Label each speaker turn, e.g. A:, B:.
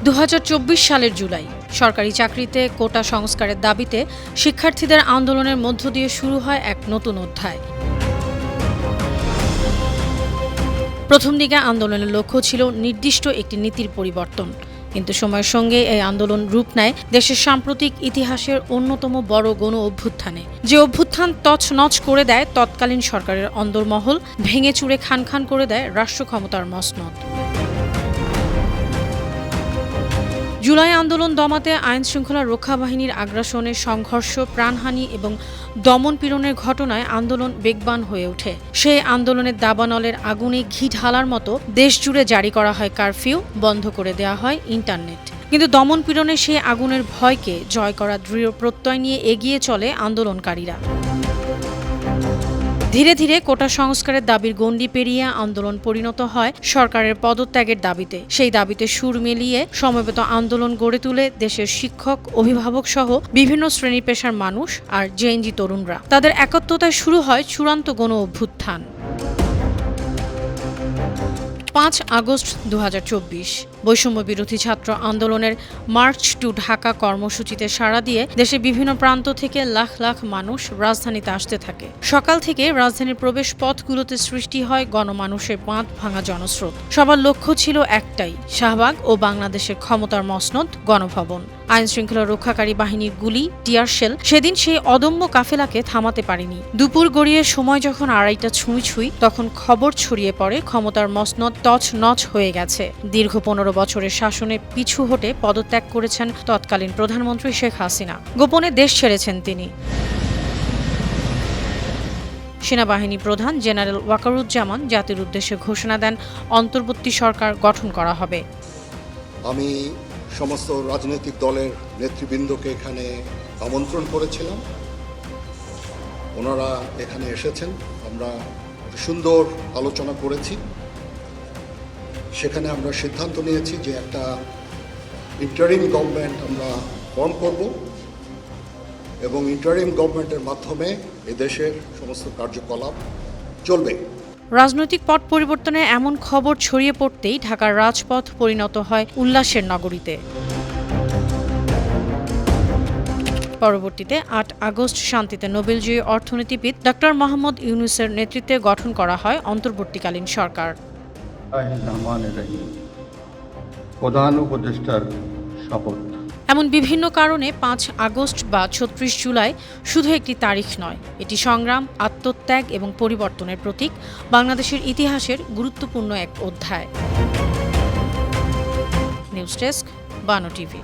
A: 2024 সালের জুলাই সরকারি চাকরিতে কোটা সংস্কারের দাবিতে শিক্ষার্থীদের আন্দোলনের মধ্য দিয়ে শুরু হয় এক নতুন অধ্যায়। প্রথম দিকে আন্দোলনের লক্ষ্য ছিল নির্দিষ্ট একটি নীতির পরিবর্তন, কিন্তু সময়ের সঙ্গে এই আন্দোলন রূপ নেয় দেশের সাম্প্রতিক ইতিহাসের অন্যতম বড় গণ অভ্যুত্থানে। যে অভ্যুত্থান তছনছ করে দেয় তৎকালীন সরকারের অন্দরমহল, ভেঙে চুরে খান খান করে দেয় রাষ্ট্র ক্ষমতার মসনদ। জুলাই আন্দোলন দমাতে আইনশৃঙ্খলা রক্ষা বাহিনীর আগ্রাসনে সংঘর্ষ, প্রাণহানি এবং দমন-পীড়নের ঘটনায় আন্দোলন বেগবান হয়ে ওঠে। সেই আন্দোলনের দাবানলের আগুনে ঘি ঢালার মতো দেশজুড়ে জারি করা হয় কারফিউ, বন্ধ করে দেওয়া হয় ইন্টারনেট। কিন্তু দমন-পীড়নের সেই আগুনের ভয়কে জয় করার দৃঢ় প্রত্যয় নিয়ে এগিয়ে চলে আন্দোলনকারীরা। ধীরে ধীরে কোটা সংস্কারের দাবির গণ্ডি পেরিয়ে আন্দোলন পরিণত হয় সরকারের পদত্যাগের দাবিতে। সেই দাবিতে সুর মিলিয়ে সমবেত আন্দোলন গড়ে তুলে দেশের শিক্ষক, অভিভাবক সহ বিভিন্ন শ্রেণী পেশার মানুষ আর জেএনজি তরুণরা। তাদের একাত্মতায় শুরু হয় চূড়ান্ত গণ অভ্যুত্থান। 5 আগস্ট 2024 বৈষম্য বিরোধী ছাত্র আন্দোলনের মার্চ টু ঢাকা কর্মসূচিতে সাড়া দিয়ে দেশের বিভিন্ন প্রান্ত থেকে লাখ লাখ মানুষ রাজধানীতে আসতে থাকে। সকাল থেকে রাজধানীর প্রবেশ পথগুলোতে সৃষ্টি হয় গণমানুষের বাঁধ ভাঙা জনস্রোত। সবার লক্ষ্য ছিল একটাই, শাহবাগ ও বাংলাদেশের ক্ষমতার মসনদ গণভবন। আইনশৃঙ্খলা রক্ষাকারী বাহিনীর গুলি, টিয়ার শেল সেদিন সেই অদম্য কাফেলাকে থামাতে পারেনি। দুপুর গড়িয়ে সময় যখন 2:30 ছুঁই তখন খবর ছড়িয়ে পড়ে ক্ষমতার মসনদ তছনছ হয়ে গেছে। দীর্ঘ 15 বছরের শাসনে পিছু হটে পদত্যাগ করেছেন তৎকালীন প্রধানমন্ত্রী শেখ হাসিনা। গোপনে দেশ ছেড়েছেন তিনি। সেনাবাহিনী প্রধান জেনারেল ওয়াকারুজ্জামান জাতির উদ্দেশ্যে ঘোষণা দেন অন্তর্বর্তী সরকার গঠন করা হবে।
B: আমি সমস্ত রাজনৈতিক দলের নেতৃবৃন্দকে এখানে আমন্ত্রণ করেছিলাম, ওনারা এখানে এসেছেন, আমরা সুন্দর আলোচনা করেছি। সেখানে আমরা সিদ্ধান্ত নিয়েছি যে একটা ইন্টারিম গভর্নমেন্ট আমরা ফর্ম করব এবং ইন্টারিম গভর্নমেন্টের মাধ্যমে এদেশের সমস্ত কার্যকলাপ চলবে।
A: রাজনৈতিক পট পরিবর্তনের এমন খবর ছড়িয়ে পড়তেই ঢাকার রাজপথ পরিণত হয় উল্লাসের নগরীতে। পরবর্তীতে 8 আগস্ট শান্তিতে নোবেলজয়ী অর্থনীতিবিদ ডক্টর মোহাম্মদ ইউনূসের নেতৃত্বে গঠন করা হয় অন্তর্বর্তীকালীন সরকার।
C: প্রধান উপদেষ্টার শপথ।
A: এমন বিভিন্ন কারণে 5 আগস্ট বা 36 জুলাই শুধু একটি তারিখ নয়, এটি সংগ্রাম, আত্মত্যাগ এবং পরিবর্তনের প্রতীক, বাংলাদেশের ইতিহাসের গুরুত্বপূর্ণ এক অধ্যায়। নিউজ ডেস্ক, বানো টিভি।